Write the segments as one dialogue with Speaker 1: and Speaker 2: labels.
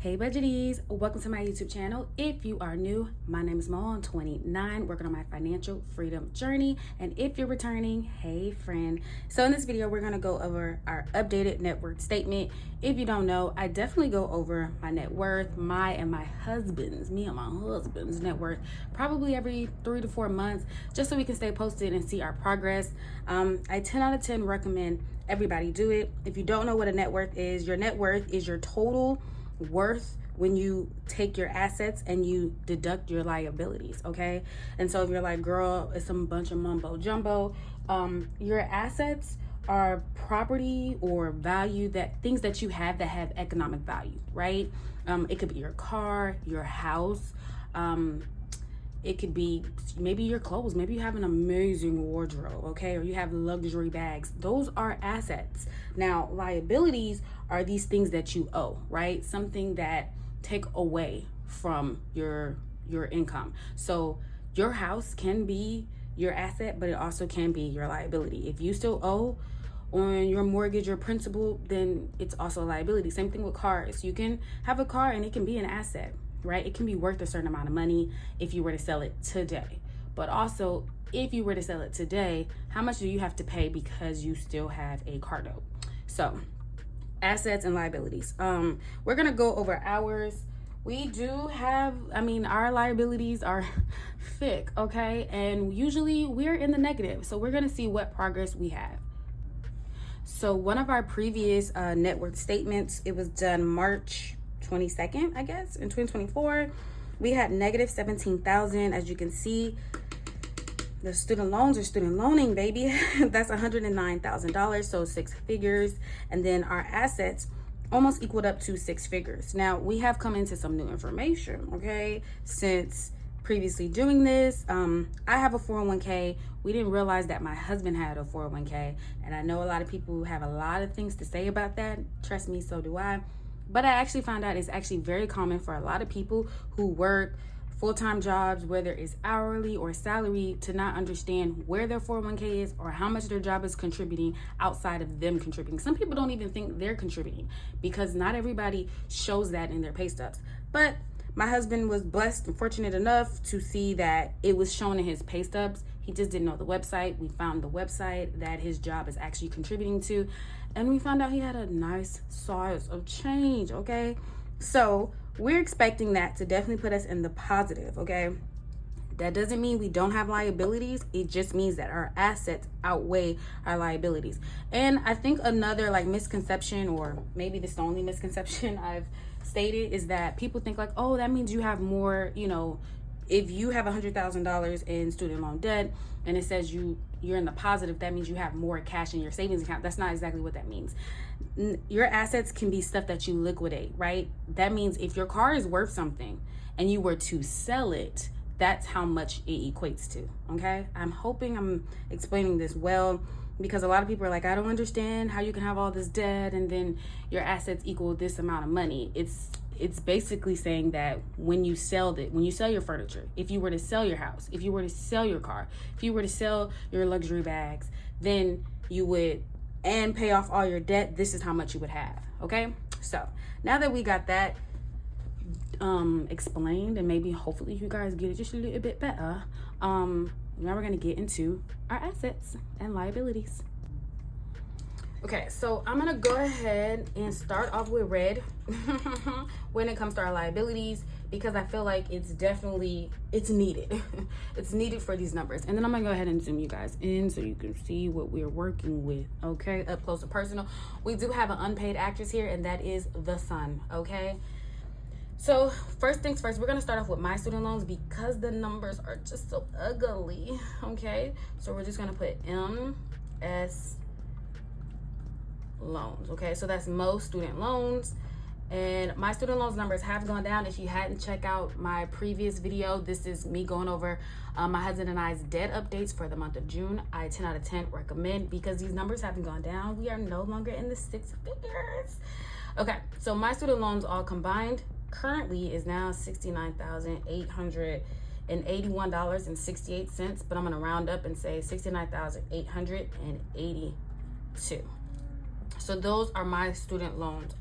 Speaker 1: Hey budgeties, welcome to my YouTube channel. If you are new, my name is Mo. I'm 29, working on my financial freedom journey. And if you're returning, hey friend. So in this video, we're gonna go over our updated net worth statement. If you don't know, I definitely go over my net worth, me and my husband's net worth, probably every 3 to 4 months, just so we can stay posted and see our progress. I 10 out of 10 recommend everybody do it. If you don't know what a net worth is, your net worth is your total worth when you take your assets and you deduct your liabilities. Okay, and so if you're like, girl, it's some bunch of mumbo jumbo, your assets are property or value, that things that you have that have economic value, right? It could be your car, your house, it could be maybe your clothes. Maybe you have an amazing wardrobe, okay? Or you have luxury bags. Those are assets. Now, liabilities are these things that you owe, right? Something that take away from your income. So your house can be your asset, but it also can be your liability. If you still owe on your mortgage or principal, then it's also a liability. Same thing with cars. You can have a car and it can be an asset, right? It can be worth a certain amount of money if you were to sell it today. But also, if you were to sell it today, how much do you have to pay because you still have a car note? So, assets and liabilities. We're gonna go over ours. We do have, our liabilities are thick, okay? And usually we're in the negative. So we're gonna see what progress we have. So one of our previous net worth statements, it was done March 22nd, I guess, in 2024. We had negative 17,000. As you can see, the student loans are student loaning, baby. That's $109,000, so 6 figures. And then our assets almost equaled up to 6 figures. Now, we have come into some new information, okay, since previously doing this. I have a 401k. We didn't realize that my husband had a 401k, and I know a lot of people have a lot of things to say about that. Trust me, so do I. But I actually found out it's actually very common for a lot of people who work full-time jobs, whether it's hourly or salary, to not understand where their 401k is or how much their job is contributing outside of them contributing. Some people don't even think they're contributing because not everybody shows that in their pay stubs. But my husband was blessed and fortunate enough to see that it was shown in his pay stubs. He just didn't know the website. We found the website that his job is actually contributing to, and we found out he had a nice size of change, okay? So we're expecting that to definitely put us in the positive, okay? That doesn't mean we don't have liabilities. It just means that our assets outweigh our liabilities. And I think another misconception, or maybe this is the only misconception I've stated, is that people think like, oh, that means you have more, if you have $100,000 in student loan debt and it says you're in the positive, that means you have more cash in your savings account. That's not exactly what that means. Your assets can be stuff that you liquidate, right? That means if your car is worth something and you were to sell it, that's how much it equates to, okay? I'm hoping I'm explaining this well, because a lot of people are like, I don't understand how you can have all this debt and then your assets equal this amount of money. It's basically saying that when you sell your furniture, if you were to sell your house, if you were to sell your car, if you were to sell your luxury bags, then you would, and pay off all your debt, this is how much you would have, okay? So now that we got that explained, and maybe hopefully you guys get it just a little bit better, now we're gonna get into our assets and liabilities. Okay, so I'm gonna go ahead and start off with red when it comes to our liabilities, because I feel like it's needed. It's needed for these numbers. And then I'm gonna go ahead and zoom you guys in so you can see what we're working with, okay? Up close and personal. We do have an unpaid actress here, and that is the son, okay? So first things first, we're gonna start off with my student loans because the numbers are just so ugly, okay? So we're just gonna put MS loans, okay? So that's most student loans, and my student loans numbers have gone down. If you hadn't checked out my previous video, this is me going over my husband and I's debt updates for the month of June. I 10 out of 10 recommend, because these numbers haven't gone down. We are no longer in the 6 figures. Okay, so my student loans all combined currently is now $69,881.68, but I'm gonna round up and say $69,882. So those are my student loans.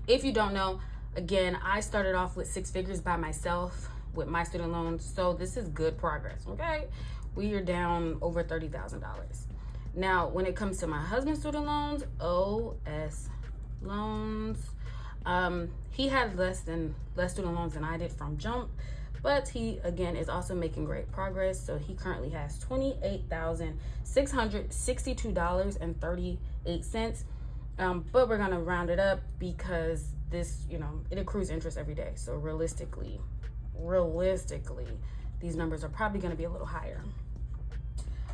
Speaker 1: If you don't know, Again, I started off with 6 figures by myself with my student loans, so this is good progress, okay? We are down over $30,000. Now, when it comes to my husband's student loans, OS loans, he had less student loans than I did from jump, but he again is also making great progress. So he currently has $28,662.38. But we're gonna round it up because this, it accrues interest every day. So realistically, these numbers are probably gonna be a little higher.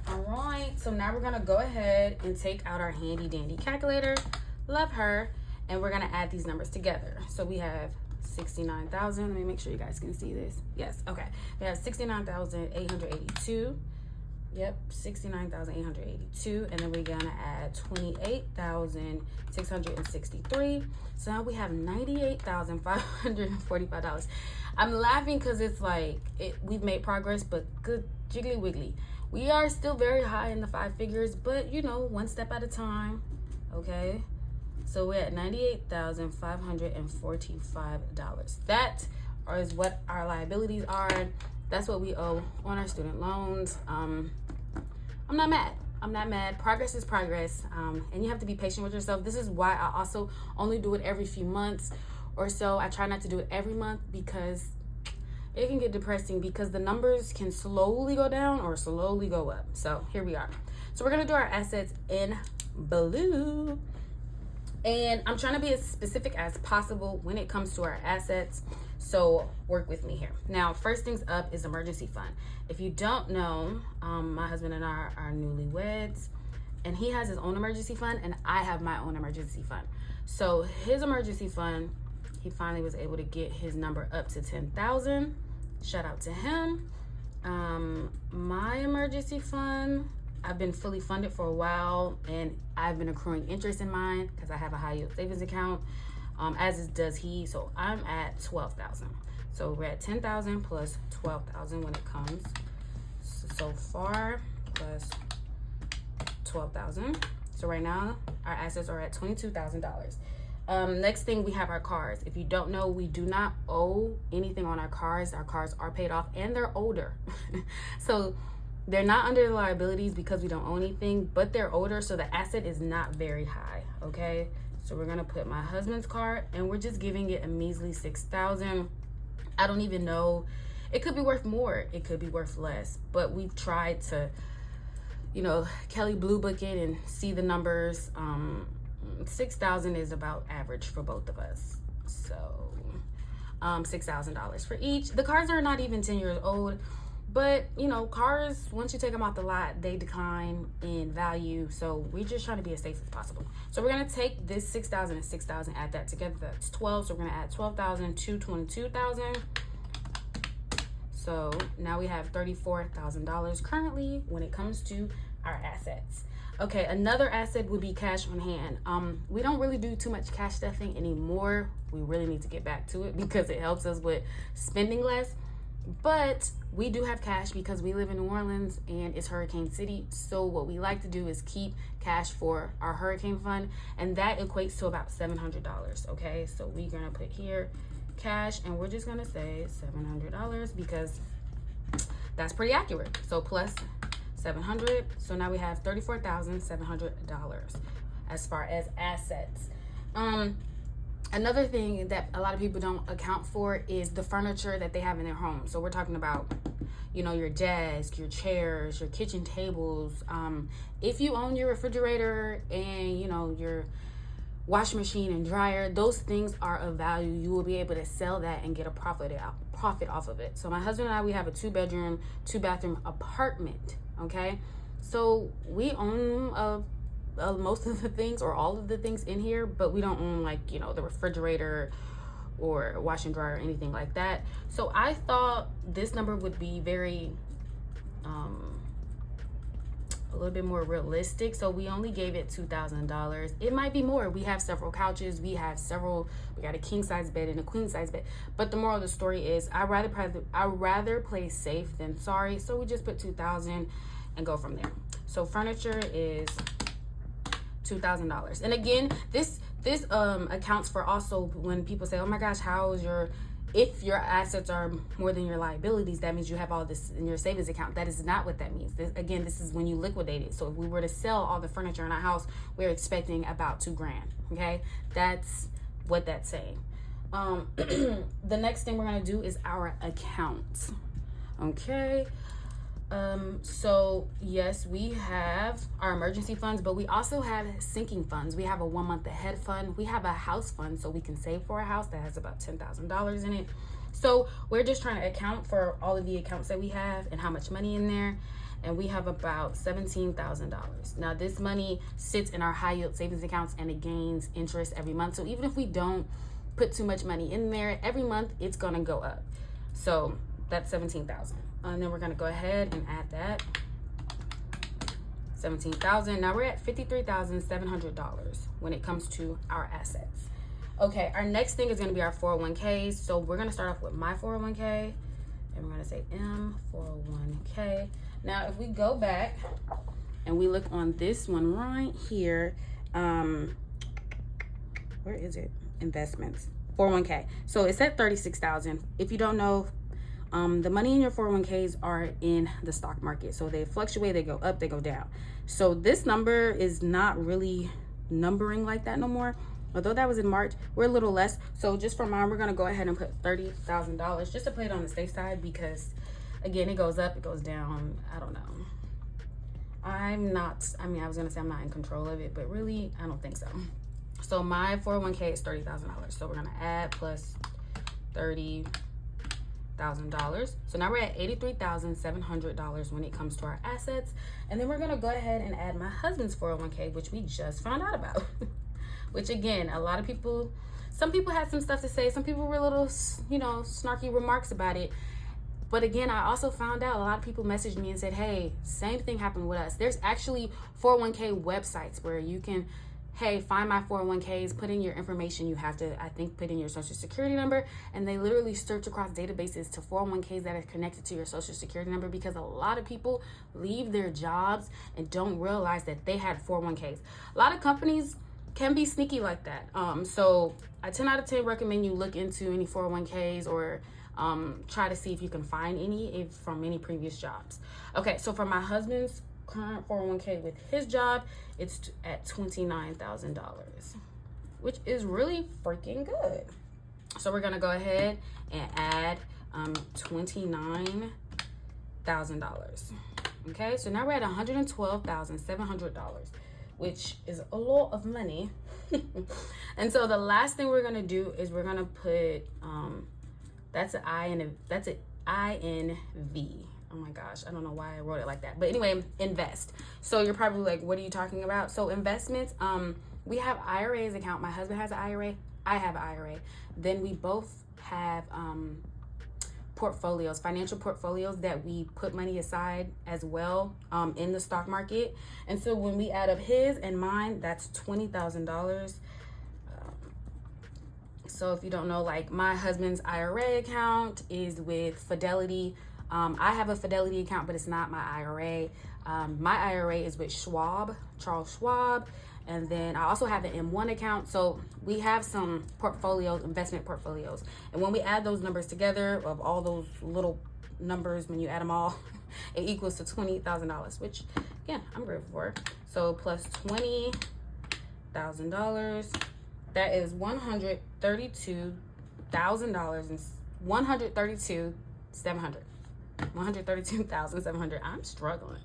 Speaker 1: All right, so now we're gonna go ahead and take out our handy dandy calculator. Love her. And we're gonna add these numbers together. So we have 69,000. Let me make sure you guys can see this. Yes, okay. We have 69,882. Yep, 69,882. And then we're gonna add 28,663. So now we have $98,545. I'm laughing because it's like we've made progress, but good jiggly wiggly. We are still very high in the 5 figures, but one step at a time. Okay. So we're at $98,545. That is what our liabilities are. That's what we owe on our student loans. I'm not mad. Progress is progress. And you have to be patient with yourself. This is why I also only do it every few months or so. I try not to do it every month because it can get depressing because the numbers can slowly go down or slowly go up. So here we are. So we're going to do our assets in blue. And I'm trying to be as specific as possible when it comes to our assets. So work with me here. Now, first things up is emergency fund. If you don't know, my husband and I are newlyweds, and he has his own emergency fund and I have my own emergency fund. So his emergency fund, he finally was able to get his number up to 10,000. Shout out to him. My emergency fund, I've been fully funded for a while, and I've been accruing interest in mine because I have a high yield savings account, as does he. So I'm at 12,000. So we're at 10,000 plus 12,000 when it comes so far, plus 12,000. So right now our assets are at $22,000. Next thing, we have our cars. If you don't know, we do not owe anything on our cars. Our cars are paid off and they're older. So they're not under the liabilities because we don't own anything, but they're older, so the asset is not very high, okay? So we're gonna put my husband's car, and we're just giving it a measly 6,000. I don't even know. It could be worth more. It could be worth less, but we've tried to, Kelly Blue Book it and see the numbers. 6,000 is about average for both of us. So $6,000 for each. The cars are not even 10 years old. But, cars, once you take them off the lot, they decline in value. So we're just trying to be as safe as possible. So we're going to take this 6,000 and 6,000, add that together. That's 12. So we're going to add 12,000 to 22,000. So now we have $34,000 currently when it comes to our assets. Okay, another asset would be cash on hand. We don't really do too much cash stuffing anymore. We really need to get back to it because it helps us with spending less. But we do have cash because we live in New Orleans and it's Hurricane City. So what we like to do is keep cash for our hurricane fund, and that equates to about $700. Okay, so we're gonna put here cash, and we're just gonna say $700 because that's pretty accurate. So plus 700. So now we have $34,700 as far as assets. Another thing that a lot of people don't account for is the furniture that they have in their home. So we're talking about, your desk, your chairs, your kitchen tables. If you own your refrigerator and, your washing machine and dryer, those things are of value. You will be able to sell that and get a profit off of it. So my husband and I, we have a 2-bedroom, 2-bathroom apartment. Okay. So we own most of the things or all of the things in here, but we don't own the refrigerator or wash and dryer or anything like that. So I thought this number would be very a little bit more realistic. So we only gave it $2,000. It might be more. We have several couches. We got a king size bed and a queen size bed. But the moral of the story is I rather play safe than sorry. So we just put $2,000 and go from there. So furniture is $2,000. And again, this this accounts for also when people say, oh my gosh, how is your, if your assets are more than your liabilities, that means you have all this in your savings account. That is not what that means. Again, this is when you liquidate it. So if we were to sell all the furniture in our house, we're expecting about $2,000. Okay, that's what that's saying. The next thing we're gonna do is our accounts. Okay. So yes, we have our emergency funds, but we also have sinking funds. We have a 1 month ahead fund. We have a house fund, so we can save for a house that has about $10,000 in it. So we're just trying to account for all of the accounts that we have and how much money in there. And we have about $17,000. Now this money sits in our high yield savings accounts and it gains interest every month. So even if we don't put too much money in there, every month it's gonna go up. So that's 17,000. And then we're gonna go ahead and add that 17,000. Now we're at $53,700 when it comes to our assets. Okay, our next thing is gonna be our 401ks. So we're gonna start off with my 401k, and we're gonna say M401k. Now, if we go back and we look on this one right here, where is it? Investments, 401k. So it's at 36,000. If you don't know, the money in your 401ks are in the stock market. So they fluctuate, they go up, they go down. So this number is not really numbering like that no more. Although that was in March, we're a little less. So just for mine, we're gonna go ahead and put $30,000 just to play it on the safe side, because again, it goes up, it goes down. I don't know. I was gonna say I'm not in control of it, but really, I don't think so. So my 401k is $30,000. So we're gonna add plus $30,000. So now we're at $83,700 when it comes to our assets. And then we're gonna go ahead and add my husband's 401k, which we just found out about. Which again, a lot of people, some people had some stuff to say. Some people were little, snarky remarks about it. But again, I also found out a lot of people messaged me and said, hey, same thing happened with us. There's actually 401k websites where you can, hey, find my 401ks, put in your information. You have to, I think, put in your social security number, and they literally search across databases to 401ks that are connected to your social security number, because a lot of people leave their jobs and don't realize that they had 401ks. A lot of companies can be sneaky like that. So I 10 out of 10 recommend you look into any 401ks or try to see if you can find any from any previous jobs. Okay, so for my husband's current 401k with his job, it's at $29,000, which is really freaking good. So we're gonna go ahead and add $29,000. Okay, so now we're at $112,700, which is a lot of money. And so the last thing we're gonna do is we're gonna put that's an INV. Oh my gosh, I don't know why I wrote it like that. But anyway, invest. So you're probably like, what are you talking about? So investments, we have IRAs account. My husband has an IRA. I have an IRA. Then we both have portfolios, financial portfolios that we put money aside as well in the stock market. And so when we add up his and mine, that's $20,000. So if you don't know, like my husband's IRA account is with Fidelity. I have a Fidelity account, but it's not my IRA. My IRA is with Charles Schwab. And then I also have an M1 account. So we have some portfolios, investment portfolios. And when we add those numbers together, of all those little numbers, when you add them all, it equals to $20,000, which again, I'm grateful for. So plus $20,000, that is $132,000 and $132,700. I'm struggling.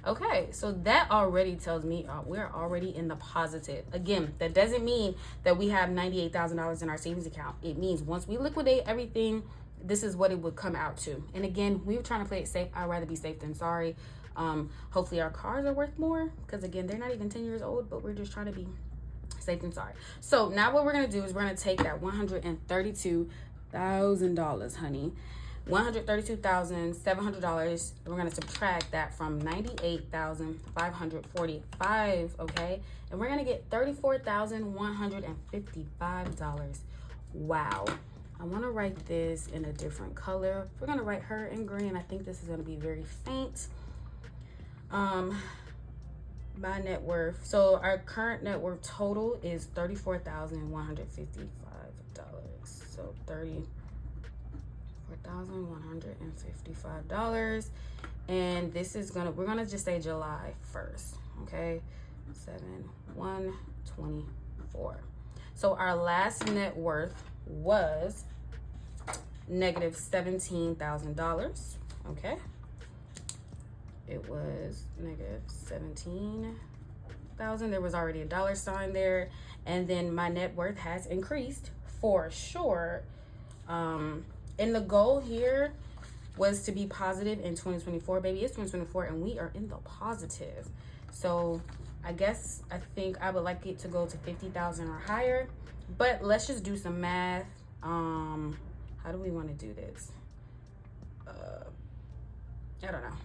Speaker 1: Okay, so that already tells me we're already in the positive. Again, that doesn't mean that we have $98,000 in our savings account. It means once we liquidate everything, this is what it would come out to. And again, we were trying to play it safe. I'd rather be safe than sorry. Hopefully our cars are worth more, because again, they're not even 10 years old, but we're just trying to be safe than sorry. So now what we're gonna do is we're gonna take that $132,000, honey, $132,700. We're gonna subtract that from $98,545, okay? And we're gonna get $34,155. Wow. I wanna write this in a different color. We're gonna write her in green. I think this is gonna be very faint. my net worth. So our current net worth total is $34,155. So $34,155. And this is we're gonna just say July 1st, okay? 7/1/24. So our last net worth was negative $17,000, okay? It was negative 17,000. There was already a dollar sign there, and then my net worth has increased for sure. And the goal here was to be positive in 2024, baby. It's 2024 and we are in the positive. So I think I would like it to go to 50,000 or higher, but let's just do some math. How do we want to do this? I don't know.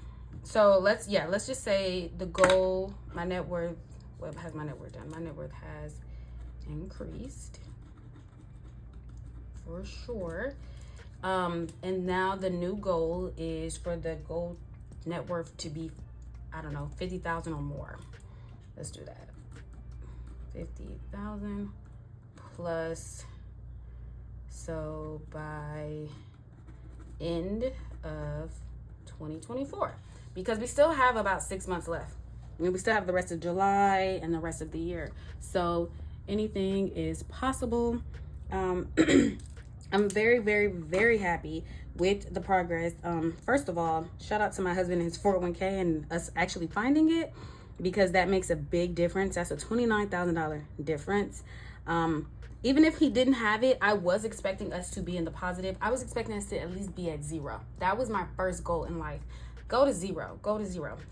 Speaker 1: So let's just say the goal, my net worth, what has my net worth done? My net worth has increased for sure. And now the new goal is for the goal net worth to be, I don't know, 50,000 or more. Let's do that. 50,000 plus. So by end of 2024, because we still have about 6 months left. We still have the rest of July and the rest of the year. So anything is possible. I'm very, very, very happy with the progress. First of all, shout out to my husband and his 401k and us actually finding it, because that makes a big difference. That's a $29,000 difference. Even if he didn't have it, I was expecting us to be in the positive. I was expecting us to at least be at zero. That was my first goal in life. Go to zero.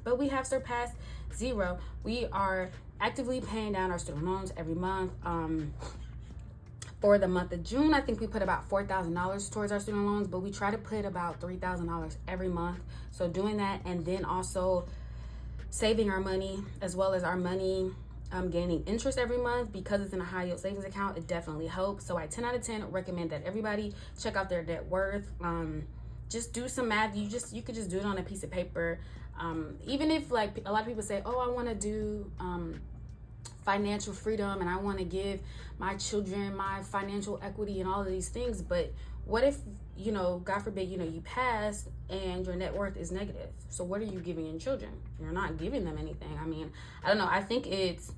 Speaker 1: But we have surpassed zero. We are actively paying down our student loans every month. For the month of June, I think we put about $4,000 towards our student loans, but we try to put about $3,000 every month. So doing that, and then also saving our money, as well as our money gaining interest every month, because it's in a high yield savings account, it definitely helps. So I 10 out of 10 recommend that everybody check out their net worth. Just do some math. You could just do it on a piece of paper. Even if, like, a lot of people say, oh, I want to do financial freedom and I want to give my children my financial equity and all of these things, but what if, God forbid, you pass and your net worth is negative? So what are you giving your children? You're not giving them anything. I mean, I don't know. I think it's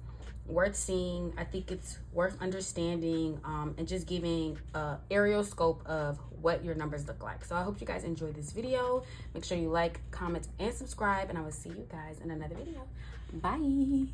Speaker 1: worth seeing. I think it's worth understanding, and just giving a aerial scope of what your numbers look like. So I hope you guys enjoyed this video. Make sure you like, comment, and subscribe, and I will see you guys in another video. Bye.